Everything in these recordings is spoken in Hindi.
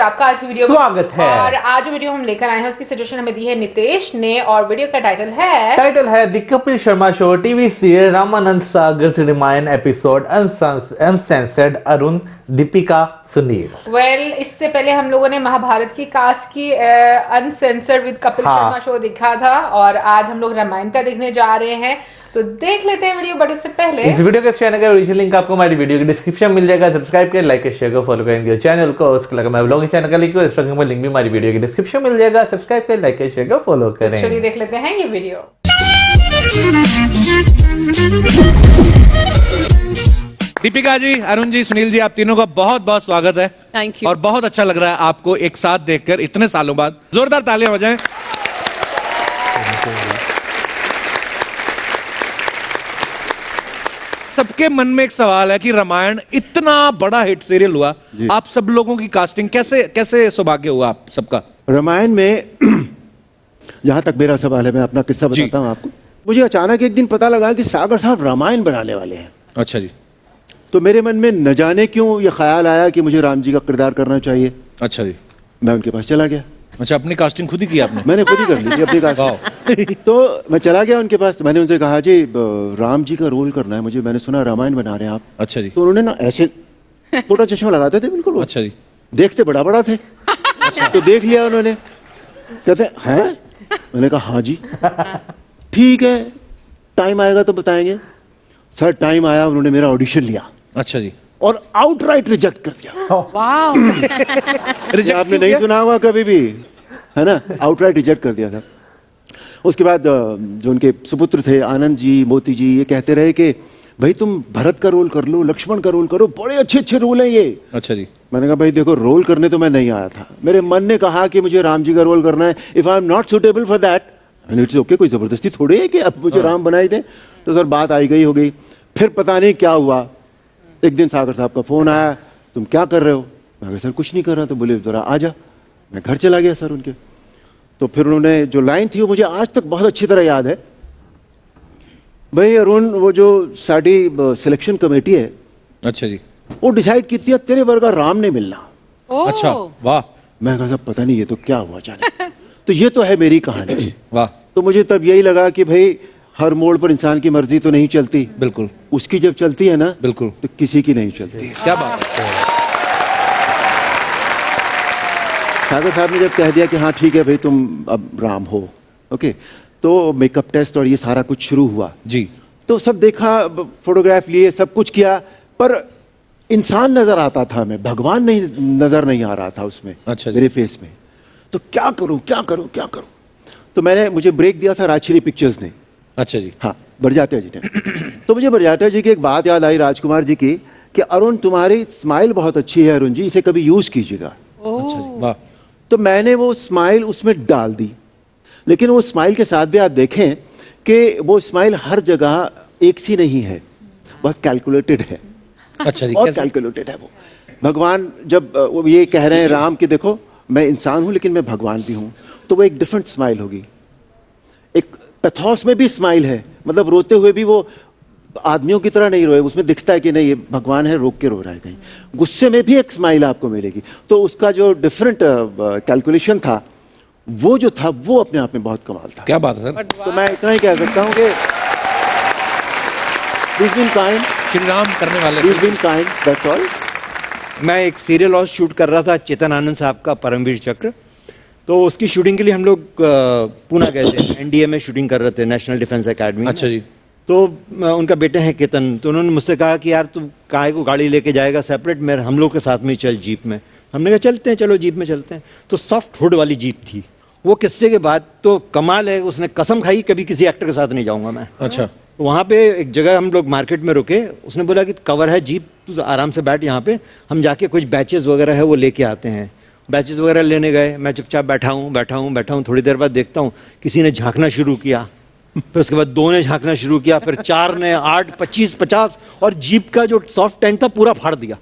और आपका आज वीडियो स्वागत है। और आज जो वीडियो हम लेकर आए हैं उसकी सजेशन हमें दी है नितेश ने और वीडियो का टाइटल है the Kapil Sharma show TV serial Ramanand Sagar से Ramayan episode uncensored Arun Deepika Sunil. Well इससे पहले हम लोगों ने महाभारत की कास्ट की uncensored with Kapil Sharma show देखा था और आज हम लोग रामायण का देखने जा रहे हैं, तो देख लेते हैं वीडियो। बट इससे पहले इस वीडियो के चैनल का ओरिजिनल लिंक आपको हमारी वीडियो के डिस्क्रिप्शन में मिल जाएगा। सब्सक्राइब करें, लाइक शेयर को फॉलो करेंगे चैनल को। उसके अलावा मैं ब्लॉगिंग चैनल का लिंक इंस्टाग्राम का लिंक भी हमारी वीडियो के डिस्क्रिप्शन में मिल जाएगा। सब्सक्राइब करें, लाइक शेयर को फॉलो करें। चलिए देख लेते हैं ये वीडियो। दीपिका जी, अरुण जी, सुनील जी, आप तीनों का बहुत बहुत स्वागत है। Thank you. और बहुत अच्छा लग रहा है आपको एक साथ देखकर इतने सालों बाद। जोरदार तालियां बजाएं। सबके मन में एक सवाल है कि रामायण इतना बड़ा हिट सीरियल हुआ, आप सब लोगों की कास्टिंग कैसे सौभाग्य हुआ आप सबका? रामायण में जहां तक मेरा सवाल है, मैं अपना किस्सा बताता हूं आपको। मुझे अचानक एक दिन पता लगा कि सागर साहब रामायण बनाने वाले हैं। अच्छा जी। तो मेरे मन में न जाने क्यों ये ख्याल आया कि मुझे राम जी का किरदार करना चाहिए। अच्छा जी। मैं उनके पास चला गया। अच्छा, अपनी कास्टिंग खुद ही की आपने? मैंने खुद ही कर ली थी अपनी कास्टिंग। तो मैं चला गया उनके पास। मैंने उनसे कहा जी राम जी का रोल करना है मुझे, मैंने सुना रामायण बना रहे हैं आप। अच्छा जी। तो उन्होंने ना ऐसे छोटा चश्मा लगाते थे बिल्कुल। अच्छा जी। देखते बड़ा बड़ा थे। तो देख लिया उन्होंने, कहते हैं मैंने कहा हाँ जी ठीक है, टाइम आएगा तो बताएंगे। सर टाइम आया, उन्होंने मेरा ऑडिशन लिया। अच्छा जी। और आउटराइट रिजेक्ट कर दिया। वाह। रिजेक्ट आपने नहीं सुना होगा कभी भी, है ना? आउटराइट रिजेक्ट कर दिया था। उसके बाद जो उनके सुपुत्र थे आनंद जी, मोती जी, ये कहते रहे कि भाई तुम भरत का रोल कर लो, लक्ष्मण का रोल करो, बड़े अच्छे अच्छे रोल हैं ये। अच्छा जी। मैंने कहा भाई देखो, रोल करने तो मैं नहीं आया था, मेरे मन ने कहा कि मुझे राम जी का रोल करना है। If I am not suitable for that it's okay, कोई जबरदस्ती थोड़ी है कि अब मुझे राम बनाई दे। तो सर बात आई गई हो गई। फिर पता नहीं क्या हुआ, एक दिन सागर साहब का फोन आया, तुम क्या कर रहे हो? मैं कहा सर कुछ नहीं कर रहा। तो बोले जरा आ जा। मैं घर चला गया सर उनके। तो फिर उन्होंने जो लाइन थी वो मुझे आज तक बहुत अच्छी तरह याद है। भाई अरुण, वो जो साड़ी सिलेक्शन कमेटी है, अच्छा जी, वो डिसाइड की थी तेरे वर्गा राम नहीं मिलना। अच्छा, वाह। मैं कहा साहब पता नहीं ये तो क्या हुआ अचानक। तो ये तो है मेरी कहानी। वाह। तो मुझे तब यही लगा कि भाई हर मोड़ पर इंसान की मर्जी तो नहीं चलती। बिल्कुल। उसकी जब चलती है ना, बिल्कुल, तो किसी की नहीं चलती। क्या बात है। सागर साहब ने जब कह दिया कि हाँ ठीक है भाई तुम अब राम हो, ओके, तो मेकअप टेस्ट और ये सारा कुछ शुरू हुआ जी। तो सब देखा, फोटोग्राफ लिए, सब कुछ किया, पर इंसान नजर आता था, मैं भगवान नहीं नजर नहीं आ रहा था उसमें। अच्छा मेरे फेस में। तो क्या करूं क्या करूं क्या करूं? तो मुझे ब्रेक दिया था राजश्री पिक्चर्स ने। अच्छा जी। हाँ, बरजात्या जी ने। तो मुझे बरजात्या जी की एक बात याद आई, राजकुमार जी की, कि अरुण तुम्हारी स्माइल बहुत अच्छी है अरुण जी, इसे कभी यूज कीजिएगा। अच्छा जी, वाह। तो मैंने वो स्माइल उसमें डाल दी, लेकिन वो स्माइल के साथ भी आप देखें कि वो स्माइल हर जगह एक सी नहीं है, बहुत कैलकुलेटेड है। अच्छा जी। बहुत कैलकुलेटेड है वो। भगवान जब वो ये कह रहे हैं राम कि देखो मैं इंसान हूं लेकिन मैं भगवान भी हूं, तो वो एक डिफरेंट स्माइल होगी। एक पैथोस में भी स्माइल है, मतलब रोते हुए भी वो आदमियों की तरह नहीं रोए, उसमें दिखता है कि नहीं ये भगवान है, रोक के रो रहा है कहीं। गुस्से में भी एक स्माइल आपको मिलेगी। तो उसका जो डिफरेंट कैलकुलेशन था, वो जो था वो अपने आप में बहुत कमाल था। क्या बात है सर। तो मैं इतना ही कह सकता हूँ कि he's been kind, Shri Ram करने वाले। he's been kind, that's all। मैं एक सीरियल और शूट कर रहा था चेतन आनंद साहब का परमवीर चक्र। तो उसकी शूटिंग के लिए हम लोग पूना गए थे, एनडीए में शूटिंग कर रहे थे, नेशनल डिफेंस एकेडमी। अच्छा जी। तो उनका बेटे हैं केतन, तो उन्होंने मुझसे कहा कि यार तू काहे को गाड़ी लेके जाएगा सेपरेट, मेरे हम लोग के साथ में चल जीप में। हमने कहा चलते हैं, चलो जीप में चलते हैं। तो सॉफ्ट हुड वाली जीप थी वो। किस्से के बाद तो कमाल है, उसने कसम खाई कभी किसी एक्टर के साथ नहीं जाऊंगा मैं। अच्छा। वहाँ पे एक जगह हम लोग मार्केट में रुके, उसने बोला कि कवर है जीप, तू आराम से बैठ यहाँ पे, हम जाके कुछ बैचेस वगैरह है वो लेके आते हैं। बैचेस वगैरह लेने गए, मैं चुपचाप बैठा हूँ। थोड़ी देर बाद देखता हूँ किसी ने झांकना शुरू किया, फिर उसके बाद 2 ने झांकना शुरू किया, फिर 4 ने, 8, 25, 50, और जीप का जो सॉफ्ट टेंट था पूरा फाड़ दिया।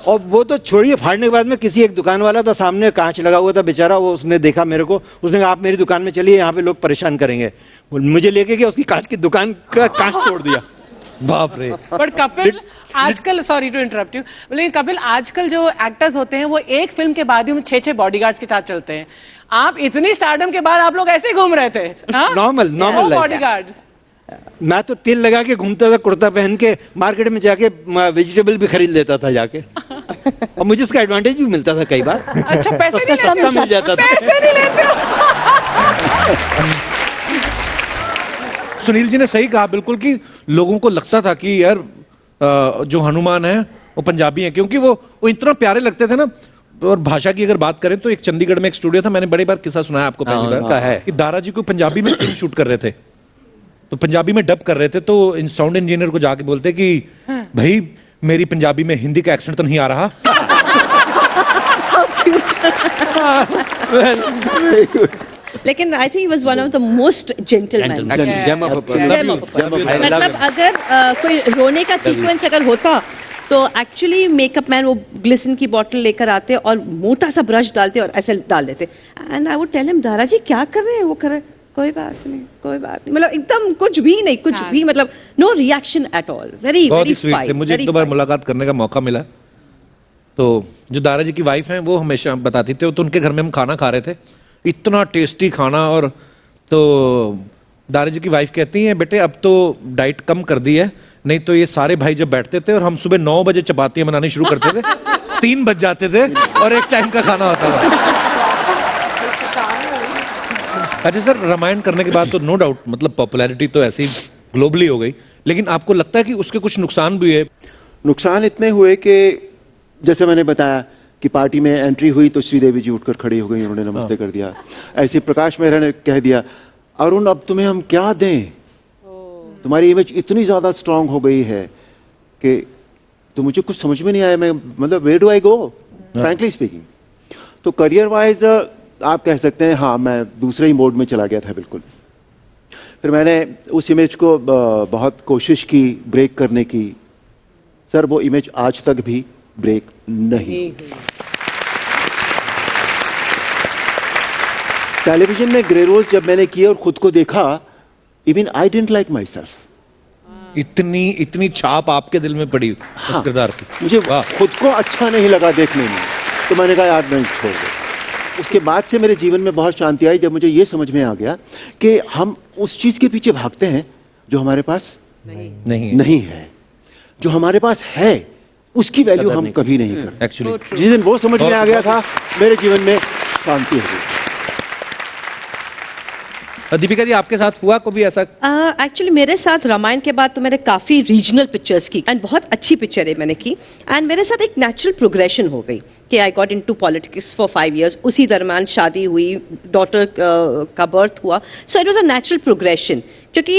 और वो तो छोड़िए, फाड़ने के बाद में किसी एक दुकान वाला था सामने, कांच लगा हुआ था बेचारा, वो उसने देखा मेरे को, उसने कहा आप मेरी दुकान में चलिए, यहाँ पे लोग परेशान करेंगे। मुझे लेके गया, उसकी कांच की दुकान का कांच तोड़ दिया। बाप रे। बट कपिल आजकल, सॉरी टू इंटरप्ट यू, लेकिन कपिल आजकल जो एक्टर्स होते हैं वो एक फिल्म के बाद ही 6-6 बॉडीगार्ड्स के साथ चलते हैं। आप इतनी स्टारडम के बाद आप लोग ऐसे ही घूम रहे थे? Normal bodyguards. मैं तो तेल लगा के घूमता था, कुर्ता पहन के मार्केट में जाके वेजिटेबल भी खरीद लेता था जाके। और मुझे उसका एडवांटेज भी मिलता था कई बार। अच्छा, पैसे नहीं सस्ता लेते? मिल जाता था। पैसे नहीं लेते हो? सुनील जी ने सही कहा बिल्कुल कि लोगों को लगता था कि यार जो हनुमान है वो पंजाबी है, क्योंकि वो इतना प्यारे लगते थे ना। और भाषा की अगर बात करें तो एक चंडीगढ़ में एक स्टूडियो था, मैंने बड़ी बार किस्सा सुनाया आपको पहली बार का है कि दारा जी को पंजाबी में फिल्म शूट कर रहे थे, तो पंजाबी में डब कर रहे थे, तो साउंड इंजीनियर को जाके बोलते कि भाई मेरी पंजाबी में हिंदी का एक्सेंट तो नहीं आ रहा। लेकिन I think was one of the most gentleman. मतलब अगर कोई रोने का सीक्वेंस अगर होता तो एक्चुअली मेकअप मैन वो ग्लिसरीन की बोतल लेकर आते और मोटा सा ब्रश डालते और ऐसे डाल देते। And I would tell him, Dara ji क्या कर रहे हैं? वो कर रहे, कोई बात नहीं, कोई बात नहीं, मतलब एकदम कुछ भी नहीं, कुछ भी, मतलब no reaction at all. Very बहुत वेरी ही स्वीट थे। मुझे एक दो बार मुलाकात करने का मौका मिला, तो जो दारा जी की वाइफ हैं वो हमेशा बताती थी, तो उनके घर में हम खाना खा रहे थे, इतना टेस्टी खाना, और तो दारा जी की वाइफ कहती हैं बेटे अब तो डाइट कम कर दी है, नहीं तो ये सारे भाई जब बैठते थे और हम सुबह 9 बजे चपातियां बनानी शुरू करते थे 3 बज जाते थे और एक टाइम का खाना होता था। अच्छा सर, रामायण करने के बाद तो नो डाउट मतलब पॉपुलैरिटी तो ऐसी ग्लोबली हो गई, लेकिन आपको लगता है कि उसके कुछ नुकसान भी है? नुकसान इतने हुए कि जैसे मैंने बताया कि पार्टी में एंट्री हुई तो श्रीदेवी जी उठकर खड़ी हो गई, उन्होंने नमस्ते कर दिया। ऐसे प्रकाश मेहरा ने कह दिया, अरुण अब तुम्हें हम क्या दें, तुम्हारी इमेज इतनी ज्यादा स्ट्रांग हो गई है कि तो मुझे कुछ समझ में नहीं आया, मैं मतलब where do I go, frankly speaking. तो करियर वाइज आप कह सकते हैं हाँ, मैं दूसरे ही मोड में चला गया था बिल्कुल। फिर मैंने उस इमेज को बहुत कोशिश की ब्रेक करने की। सर वो इमेज आज तक भी ब्रेक नहीं। टेलीविजन में ग्रे रोज जब मैंने किए और खुद को देखा, even I didn't like my self. इतनी छाप आपके दिल में पड़ी उस किरदार की? मुझे खुद को अच्छा नहीं लगा देखने में, तो मैंने कहा यार नहीं, छोड़ दो। उसके बाद से मेरे जीवन में बहुत शांति आई जब मुझे ये समझ में आ गया कि हम उस चीज के पीछे भागते हैं जो हमारे पास नहीं है। जो हमारे पास है उसकी वैल्यू हम कभी नहीं करते। एक्चुअली जिस दिन वो समझ में आ गया था, मेरे जीवन में शांति हो गई। दीपिका जी आपके साथ हुआ कभी ऐसा? एक्चुअली मेरे साथ रामायण के बाद तो मैंने काफ़ी रीजनल पिक्चर्स की एंड बहुत अच्छी पिक्चरें मैंने की, एंड मेरे साथ एक नेचुरल प्रोग्रेशन हो गई कि I got into politics for 5 years। उसी दरम्यान शादी हुई, डॉटर का बर्थ हुआ, so it was a natural progression, क्योंकि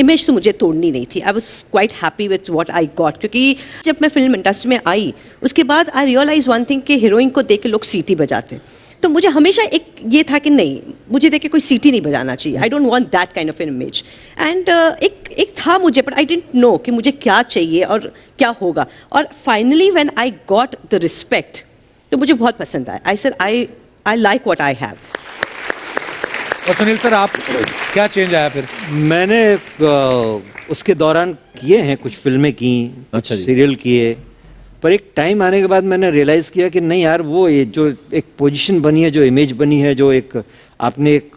इमेज तो मुझे तोड़नी नहीं थी। I was quite happy with what I got, क्योंकि जब मैं फिल्म इंडस्ट्री में आई उसके बाद आई रियलाइज वन थिंग कि हीरोइन को देख के लोग सीटी बजाते, तो मुझे हमेशा एक ये था कि नहीं, मुझे देख के कोई सीटी नहीं बजाना चाहिए। I don't want that kind of image. And एक था मुझे, बट आई डिडंट नो कि मुझे क्या चाहिए और क्या होगा। और finally when I got the respect, तो मुझे बहुत पसंद आया। I said I like what I have. और सुनील सर आप क्या चेंज आया फिर? मैंने उसके दौरान किए हैं, कुछ फिल्में की, अच्छा जी। सीरियल किए, पर एक टाइम आने के बाद मैंने रियलाइज किया कि नहीं यार, वो ये जो एक पोजीशन बनी है, जो इमेज बनी है, जो एक आपने एक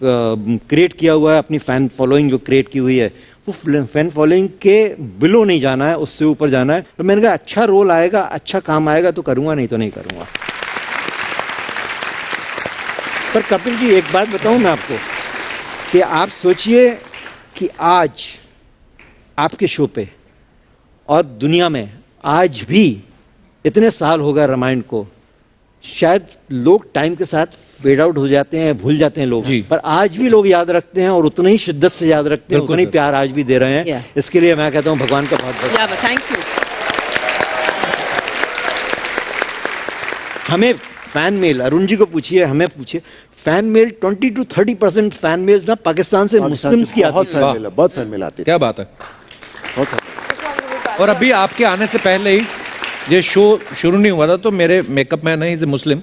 क्रिएट किया हुआ है, अपनी फैन फॉलोइंग जो क्रिएट की हुई है, वो फैन फॉलोइंग के बिलो नहीं जाना है, उससे ऊपर जाना है। तो मैंने कहा अच्छा रोल आएगा, अच्छा काम आएगा तो करूंगा, नहीं तो नहीं करूंगा। पर कपिल जी एक बात बताऊं मैं आपको कि आप सोचिए कि आज आपके शो पे और दुनिया में आज भी इतने साल हो गए रामायण को, शायद लोग टाइम के साथ फेड आउट हो जाते हैं, भूल जाते हैं लोग, पर आज भी लोग याद रखते हैं और उतनी ही शिद्दत से याद रखते हैं, उतना ही प्यार आज भी दे रहे हैं। Yeah. इसके लिए मैं कहता हूं भगवान का बहुत बहुत थैंक यू। हमें फैन मेल, अरुण जी को पूछिए, हमें पूछिए, fan mail 20 to 30% fan mail ना पाकिस्तान से मुस्लिम्स की आती है। बहुत फैन मेल आती है। क्या बात है। और अभी आपके आने से पहले ही ये शो शुरू नहीं हुआ था, तो मेरे मेकअप मैन है, इज ए मुस्लिम,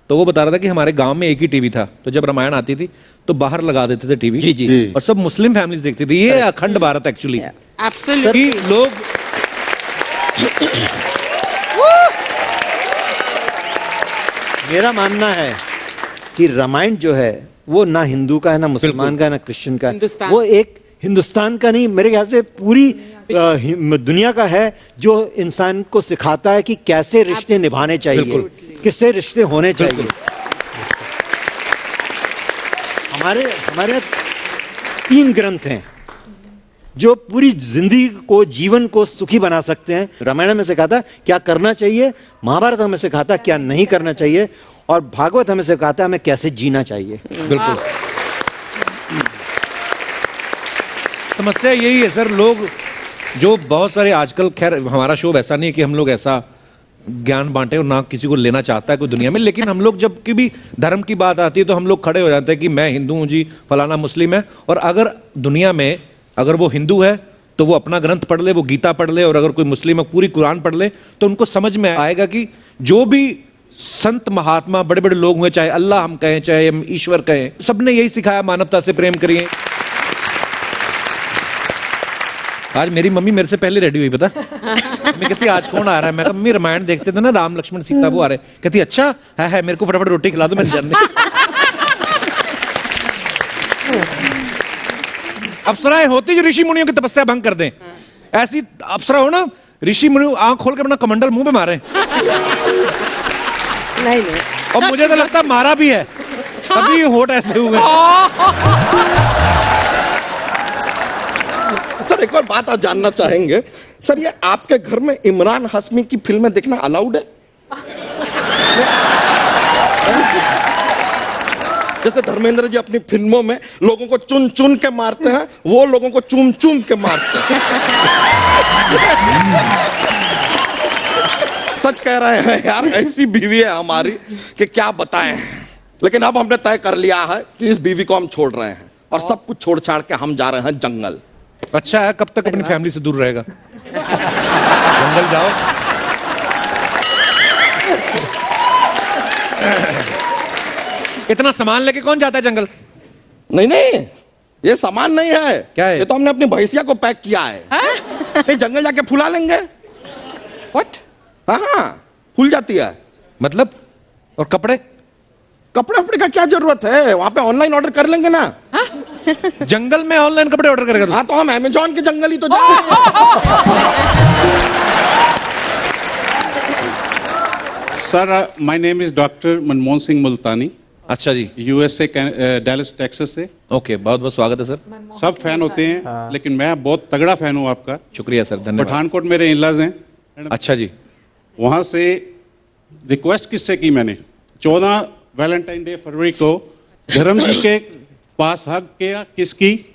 तो वो बता रहा था कि हमारे गांव में एक ही टीवी था, तो जब रामायण आती थी तो बाहर लगा देते थे टीवी। जी, जी। और सब मुस्लिम फैमिलीज देखती थी। ये अखंड भारत एक्चुअली एब्सोल्युटली लोग मेरा मानना है कि रामायण जो है वो ना हिंदू का है, ना मुसलमान का है, ना क्रिश्चियन का है। हिंदुस्तान। वो एक हिंदुस्तान का नहीं, मेरे ख्याल से पूरी दुनिया का है, जो इंसान को सिखाता है कि कैसे रिश्ते निभाने चाहिए, किससे रिश्ते होने चाहिए। हमारे हमारे 3 ग्रंथ हैं जो पूरी जिंदगी को, जीवन को सुखी बना सकते हैं। रामायण में सिखाता क्या करना चाहिए, महाभारत हमें सिखाता क्या नहीं करना चाहिए, और भागवत हमें सिखाता हमें कैसे जीना चाहिए। बिल्कुल। समस्या यही है सर, लोग जो बहुत सारे आजकल, खैर हमारा शो वैसा नहीं है कि हम लोग ऐसा ज्ञान बांटे और ना किसी को लेना चाहता है कोई दुनिया में, लेकिन हम लोग जब की भी धर्म की बात आती है तो हम लोग खड़े हो जाते हैं कि मैं हिंदू हूं जी, फलाना मुस्लिम है। और अगर दुनिया में अगर वो हिंदू है तो वो अपना ग्रंथ पढ़ ले, वो गीता पढ़ ले, और अगर कोई मुस्लिम है पूरी कुरान पढ़ ले, तो उनको समझ में आएगा कि जो भी संत महात्मा बड़े बड़े लोग हुए, चाहे अल्लाह हम कहें चाहे हम ईश्वर कहें, सबने यही सिखाया, मानवता से प्रेम करिए। आज मेरी मम्मी मेरे से पहले रेडी हुई, पता मैं कहती आज कौन आ रहा है, मैं कहा मम्मी रामायण देखते थे ना, राम लक्ष्मण सीता वो आ रहे, कहती अच्छा है मेरे को फटाफट रोटी खिला दो, मैं जानने। अप्सराएं होती जो ऋषि मुनियों की तपस्या भंग कर दें, ऐसी अप्सरा हो ना, ऋषि मुनि आंख खोल के अपना कमंडल मुंह पे मारे। नहीं और मुझे तो लगता मारा भी है, तभी होठ ऐसे हुए। सर एक और बात आप जानना चाहेंगे सर, ये आपके घर में इमरान हाशमी की फिल्में देखना अलाउड है? जैसे धर्मेंद्र जी अपनी फिल्मों में लोगों को चुन चुन के मारते हैं, वो लोगों को चूम चूम के मारते हैं। सच कह रहे हैं यार, ऐसी बीवी है हमारी कि क्या बताएं। लेकिन अब हमने तय कर लिया है कि इस बीवी को हम छोड़ रहे हैं और सब कुछ छोड़ छाड़ के हम जा रहे हैं जंगल। अच्छा है, कब तक अपनी फैमिली से दूर रहेगा? जंगल जाओ। इतना सामान लेके कौन जाता है जंगल? नहीं नहीं, ये सामान नहीं है। क्या है? ये तो हमने अपनी भैंसिया को पैक किया है। नहीं, जंगल जाके फुला लेंगे। व्हाट? हाँ, फूल जाती है। मतलब? और कपड़े? कपड़े वपड़े का क्या जरूरत है, वहां पे ऑनलाइन ऑर्डर कर लेंगे ना। जंगल में ऑनलाइन कपड़े ऑर्डर करेगा? हाँ, तो हम अमेजॉन के जंगल ही तो जाएंगे। Sir my name is doctor Manmohan Singh Multani. अच्छा जी। यूएसए डैलस टेक्सास से। ओके, बहुत बहुत स्वागत है सर। सब फैन होते हैं लेकिन मैं बहुत तगड़ा फैन हूं आपका। शुक्रिया सर, धन्यवाद। पठानकोट मेरे इनलाज हैं। अच्छा जी। वहां से रिक्वेस्ट किससे की मैंने, 14 वैलेंटाइन डे फरवरी को धर्म जी के पास हक किया, किसकी,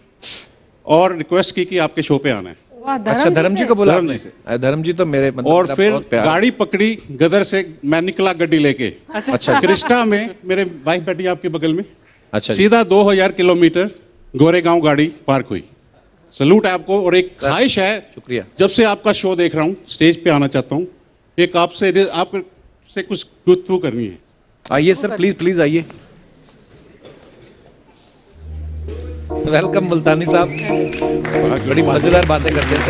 और रिक्वेस्ट की कि आपके शो पे आना है। अच्छा, धर्म जी को बोला? धर्म जी से। धर्म जी तो मेरे मतलब और फिर बहुत प्यार। गाड़ी पकड़ी गदर से, मैं निकला गड्डी लेके। अच्छा। क्रिस्टा में मेरे वाइफ बैठी है आपके बगल में। अच्छा। सीधा 2000 किलोमीटर गोरेगांव गाड़ी पार्क हुई। सलूट है आपको। और एक ख्वाहिश है, शुक्रिया, जब से आपका शो देख रहा हूँ, स्टेज पे आना चाहता हूँ, एक आपसे कुछ गुफ्तगू करनी है। आइए सर, प्लीज प्लीज आइए। वेलकम मुल्तानी साहब, बड़ी मजेदार बातें करते हैं।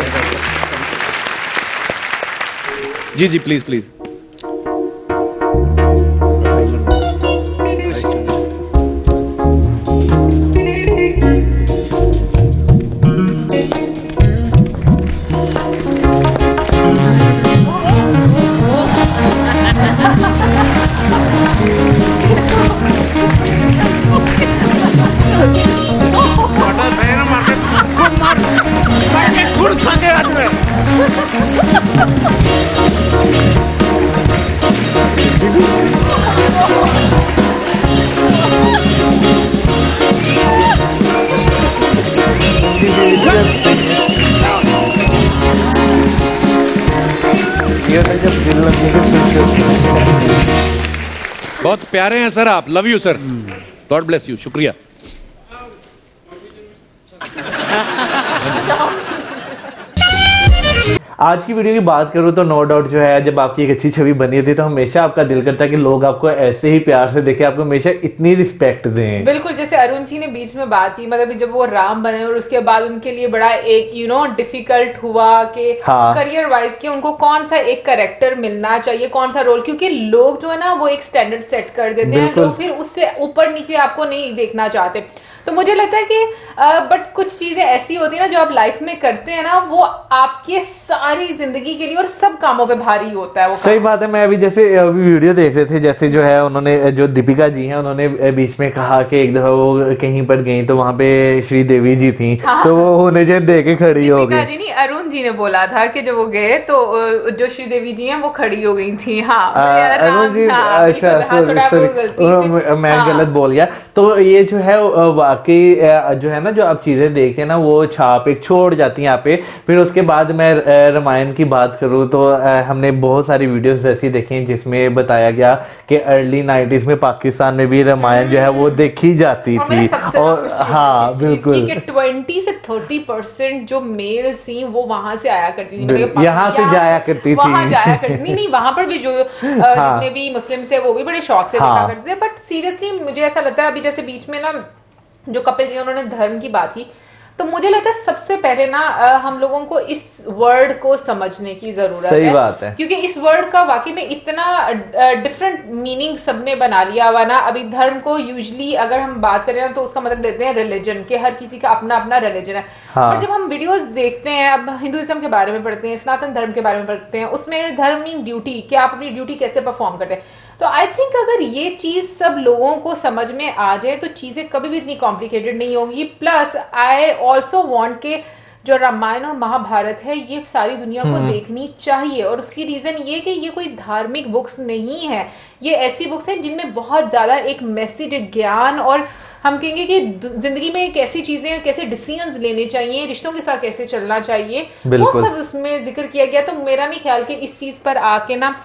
जी जी, प्लीज प्लीज। बहुत प्यारे हैं सर आप, love you sir, God bless you, शुक्रिया। आज की वीडियो की बात करूँ तो नो डाउट जो है, जब आपकी एक अच्छी छवि बनी होती है तो हमेशा आपका दिल करता है कि लोग आपको ऐसे ही प्यार से देखें, आपको हमेशा इतनी रिस्पेक्ट दें। बिल्कुल, जैसे अरुण जी ने बीच में बात की, मतलब जब वो राम बने और उसके बाद उनके लिए बड़ा एक डिफिकल्ट हुआ कि करियर वाइज कि उनको कौन सा एक कैरेक्टर मिलना चाहिए, कौन सा रोल, क्योंकि लोग जो है ना वो एक स्टैंडर्ड सेट कर देते हैं, लोग फिर उससे ऊपर नीचे आपको नहीं देखना चाहते। तो मुझे लगता है कि बट कुछ चीजें ऐसी होती है ना जो आप लाइफ में करते हैं ना, वो आपके सारी जिंदगी के लिए और सब कामों पे भारी होता है वो। सही बात है। मैं अभी जैसे वीडियो देख रहे थे, जैसे जो है उन्होंने, जो दीपिका जी हैं, उन्होंने बीच में कहा कि एक दफा वो कहीं पर गई तो वहां पे श्रीदेवी जी थी, तो वो उन्हें जो देख के खड़ी हो गई। जी नहीं, अरुण जी ने बोला था कि जब वो गए तो जो श्रीदेवी जी हैं वो खड़ी हो गई थी। अरुण जी, अच्छा सॉरी, मैं गलत बोल गया। तो ये जो है वाकई जो है ना, जो आप चीजें देखते हैं ना वो छाप एक छोड़ जाती है यहाँ पे। फिर उसके बाद मैं रामायण की बात करूँ तो हमने बहुत सारी वीडियोस ऐसी देखी जिसमें बताया गया कि अर्ली 90s में पाकिस्तान में भी रामायण जो है वो देखी जाती थी। और हाँ बिल्कुल, 20 से 30% जो मेल थी वो वहां से आया करती थी, यहाँ से जाया करती थी, नहीं वहां पर भी जो जितने भी मुस्लिम से वो भी बड़े शौक से देखा करते थे। बट सीरियसली मुझे ऐसा लगता है, अभी जैसे बीच में ना जो कपिल जी उन्होंने धर्म की बात की, तो मुझे लगता है सबसे पहले ना हम लोगों को इस वर्ड को समझने की जरूरत है। सही बात है, क्योंकि इस वर्ड का वाकई में इतना डिफरेंट मीनिंग सबने बना लिया हुआ ना। अभी धर्म को यूजुअली अगर हम बात करें ना तो उसका मतलब लेते हैं रिलीजन, के हर किसी का अपना अपना रिलीजन है। और जब हम वीडियोस देखते हैं, अब हिंदुइज्म के बारे में पढ़ते हैं, सनातन धर्म के बारे में पढ़ते हैं, उसमें धर्म मीन ड्यूटी, कि आप अपनी ड्यूटी कैसे परफॉर्म करते हैं। तो आई थिंक अगर ये चीज सब लोगों को समझ में आ जाए तो चीजें कभी भी इतनी कॉम्प्लिकेटेड नहीं होंगी। प्लस आई ऑल्सो वांट के जो रामायण और महाभारत है ये सारी दुनिया को देखनी चाहिए। और उसकी रीजन ये कि ये कोई धार्मिक बुक्स नहीं है, ये ऐसी बुक्स हैं जिनमें बहुत ज्यादा एक मैसेज, एक ज्ञान, और हम कहेंगे कि जिंदगी में कैसी चीजें, कैसे डिसीजंस लेने चाहिए, रिश्तों के साथ कैसे चलना चाहिए, वो सब उसमें जिक्र किया गया। तो मेरा नहीं ख्याल कि इस चीज पर आके ना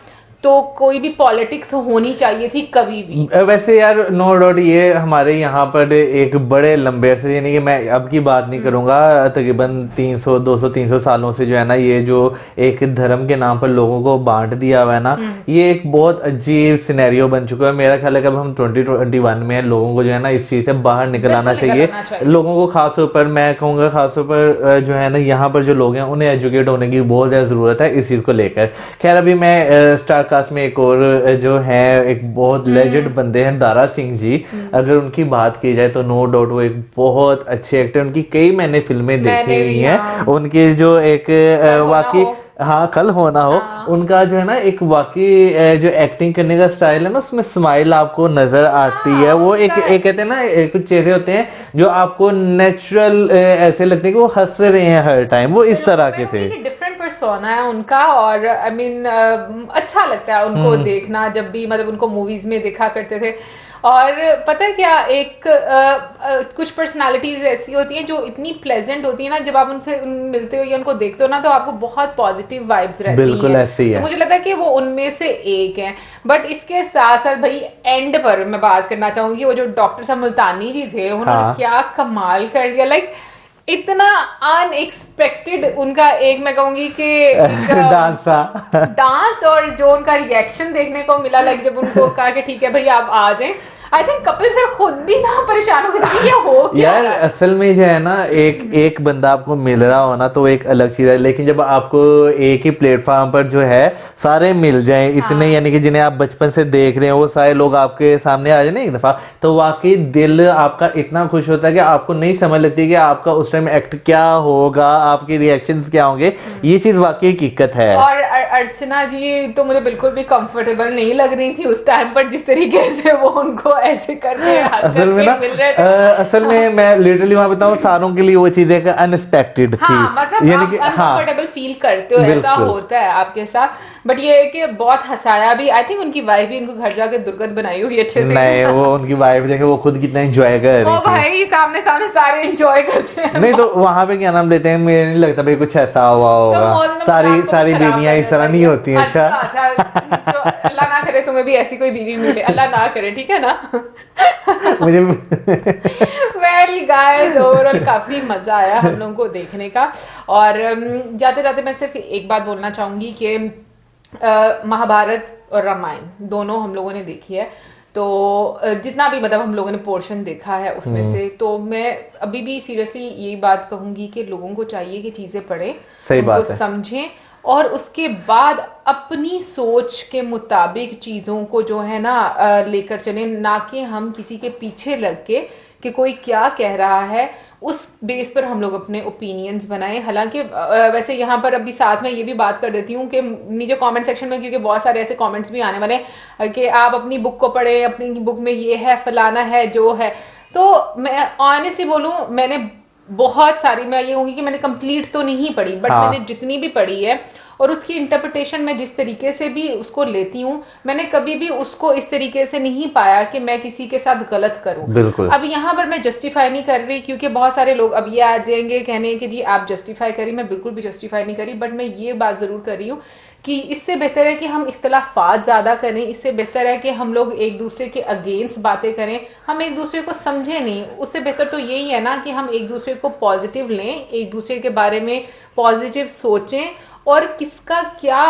तो कोई भी पॉलिटिक्स होनी चाहिए थी कभी भी। वैसे यार नो डाउट ये हमारे यहाँ पर एक बड़े लंबे अरसे, यानी कि मैं अब की बात नहीं करूंगा, तकरीबन 300 200 300 सालों से जो है ना ये जो एक धर्म के नाम पर लोगों को बांट दिया हुआ है ना, ये एक बहुत अजीब सिनेरियो बन चुका है। मेरा ख्याल है कि अब हम 2021 में लोगों को जो है ना इस चीज से बाहर निकल आना चाहिए। लोगों को खासतौर पर, मैं कहूँगा खासतौर पर जो है ना यहाँ पर जो लोग हैं उन्हें एजुकेट होने की बहुत ज्यादा जरूरत है इस चीज को लेकर। खैर अभी मैं स्टार में एक और जो है एक बहुत लेजेंड बंदे हैं दारा सिंह जी, अगर उनकी बात की जाए तो नो डाउट वो एक बहुत अच्छे एक्टर, उनकी कई मैंने फिल्में देखी हुई हैं। उनकी जो एक वाकई हाँ कल होना हो, उनका जो है ना एक वाकई जो एक्टिंग करने का स्टाइल है ना, उसमें स्माइल आपको नजर आती है। वो एक कहते हैं ना, कुछ चेहरे होते हैं जो आपको नेचुरल ऐसे लगते हैं कि वो हंस रहे हैं हर टाइम, वो इस तरह के थे। डिफरेंट पर्सोना है उनका, और आई मीन अच्छा लगता है उनको देखना, जब भी मतलब उनको मूवीज में देखा करते थे। और पता है क्या, एक कुछ पर्सनालिटीज ऐसी होती हैं जो इतनी प्लेजेंट होती है ना, जब आप उनसे मिलते हो या उनको देखते हो ना तो आपको बहुत पॉजिटिव वाइब्स रहती हैं। बिल्कुल ऐसे ही है। तो मुझे लगता है कि वो उनमें से एक हैं। बट इसके साथ साथ भाई एंड पर मैं बात करना चाहूंगी, वो जो डॉक्टर साहब मुल्तानी जी थे, उन्होंने क्या कमाल कर दिया। लाइक इतना अनएक्सपेक्टेड उनका एक, मैं कहूंगी कि डांस और जो उनका रिएक्शन देखने को मिला, लाइक जब उनको कहा कि ठीक है भाई आप आ जाएं, आई थिंक कपिल सर खुद भी ना परेशान हो गए, ये हो क्या यार। असल में जो है ना एक बंदा आपको मिल रहा हो ना तो एक अलग चीज है, लेकिन जब आपको एक ही प्लेटफॉर्म पर जो है सारे मिल जाएं इतने, यानी कि जिन्हें आप बचपन से देख रहे हैं वो सारे लोग आपके सामने आ जाए ना एक दफा, तो वाकई दिल आपका इतना खुश होता है कि आपको नहीं समझ लगती कि आपका उस टाइम एक्ट क्या होगा, आपके रिएक्शंस क्या होंगे। ये चीज वाकई हकीकत है। और अर्चना जी तो मुझे बिल्कुल भी कंफर्टेबल नहीं लग रही थी उस टाइम पर, जिस तरीके से वो उनको ऐसे करके असल में ना, असल में मैं लिटरली वहां बताऊं, सारों के लिए वो चीज एक अनएक्सपेक्टेड थी, मतलब यानी कि अनकंफर्टेबल फील करते हो, ऐसा होता है आपके साथ। बट ये है कि बहुत हंसाया भी। आई थिंक उनकी वाइफ भी उनको घर जाके दुर्गत बनाई हुई अच्छे से। नहीं, वो उनकी वाइफ देखे वो खुद कितना एंजॉय कर रही थी। भाई सामने सामने सारे एंजॉय करते हैं। नहीं तो वहां पे क्या नाम लेते हैं, मुझे नहीं लगता भाई कुछ ऐसा हुआ होगा। सारी बीवियां इस तरह नहीं होती हैं। अच्छा अल्लाह ना करे तुम्हें भी ऐसी कोई बीवी मिले, अल्लाह ना करे, ठीक है ना। मुझे वेल गाइस, ओवरऑल काफी मजा आया हम लोगों को देखने का। और जाते जाते मैं सिर्फ एक बात बोलना चाहूंगी कि महाभारत और रामायण दोनों हम लोगों ने देखी है, तो जितना भी मतलब हम लोगों ने पोर्शन देखा है उसमें से, तो मैं अभी भी सीरियसली यही बात कहूंगी कि लोगों को चाहिए कि चीजें पढ़ें, सही उनको बात है, समझें और उसके बाद अपनी सोच के मुताबिक चीजों को जो है ना लेकर चलें, ना कि हम किसी के पीछे लग के कि कोई क्या कह रहा है उस बेस पर हम लोग अपने ओपिनियंस बनाएं। हालांकि वैसे यहाँ पर अभी साथ में ये भी बात कर देती हूँ कि नीचे कमेंट सेक्शन में, क्योंकि बहुत सारे ऐसे कमेंट्स भी आने वाले हैं कि आप अपनी बुक को पढ़ें, अपनी बुक में ये है फलाना है जो है, तो मैं ऑनेस्टली बोलूं मैंने बहुत सारी, मैं ये कहूंगी कि मैंने कंप्लीट तो नहीं पढ़ी, बट मैंने जितनी भी पढ़ी है और उसकी इंटरप्रिटेशन में जिस तरीके से भी उसको लेती हूँ, मैंने कभी भी उसको इस तरीके से नहीं पाया कि मैं किसी के साथ गलत करूं। बिल्कुल। अब यहाँ पर मैं जस्टिफाई नहीं कर रही, क्योंकि बहुत सारे लोग अब ये आ जाएंगे कहने कि जी आप जस्टिफाई करी, मैं बिल्कुल भी जस्टिफाई नहीं करी, बट मैं ये बात जरूर कर रही हूँ कि इससे बेहतर है कि हम इख्तलाफात ज्यादा करें, इससे बेहतर है कि हम लोग एक दूसरे के अगेंस्ट बातें करें, हम एक दूसरे को समझे नहीं। उससे बेहतर तो यही है ना कि हम एक दूसरे को पॉजिटिव लें, एक दूसरे के बारे में पॉजिटिव सोचें और किसका क्या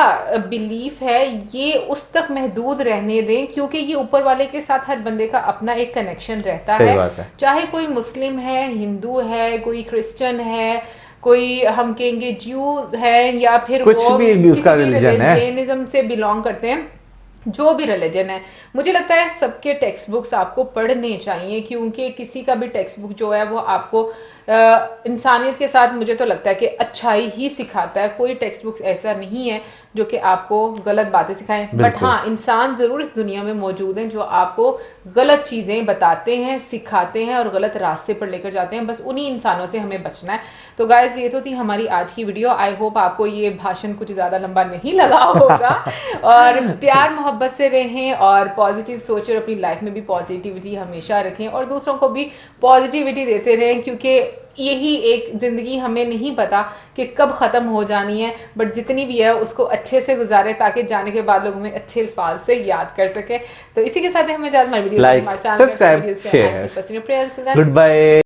बिलीफ है ये उस तक महदूद रहने दें, क्योंकि ये ऊपर वाले के साथ हर बंदे का अपना एक कनेक्शन रहता है। चाहे कोई मुस्लिम है, हिंदू है, कोई क्रिश्चियन है, कोई हम कहेंगे ज्यू है, या फिर कुछ भी उसका रिलीजन है, जैनिज्म से बिलोंग करते हैं, जो भी रिलीजन है, मुझे लगता है सबके टेक्स्ट बुक्स आपको पढ़ने चाहिए, क्योंकि किसी का भी टेक्स्ट बुक जो है वो आपको इंसानियत के साथ मुझे तो लगता है कि अच्छाई ही सिखाता है। कोई टेक्स्ट बुक ऐसा नहीं है जो कि आपको गलत बातें सिखाएं, बट हाँ इंसान जरूर इस दुनिया में मौजूद हैं जो आपको गलत चीजें बताते हैं, सिखाते हैं और गलत रास्ते पर लेकर जाते हैं। बस उन्हीं इंसानों से हमें बचना है। तो गाइस ये तो थी हमारी आज की वीडियो। आई होप आपको ये भाषण कुछ ज्यादा लंबा नहीं लगा होगा और प्यार मोहब्बत से रहें और पॉजिटिव सोचें और अपनी लाइफ में भी पॉजिटिविटी हमेशा रखें और दूसरों को भी पॉजिटिविटी देते रहें, क्योंकि यही एक जिंदगी हमें नहीं पता कि कब खत्म हो जानी है, बट जितनी भी है उसको अच्छे से गुजारे ताकि जाने के बाद लोग हमें अच्छे अल्फाज से याद कर सके। तो इसी के साथ हमें video like, subscribe, share, good bye.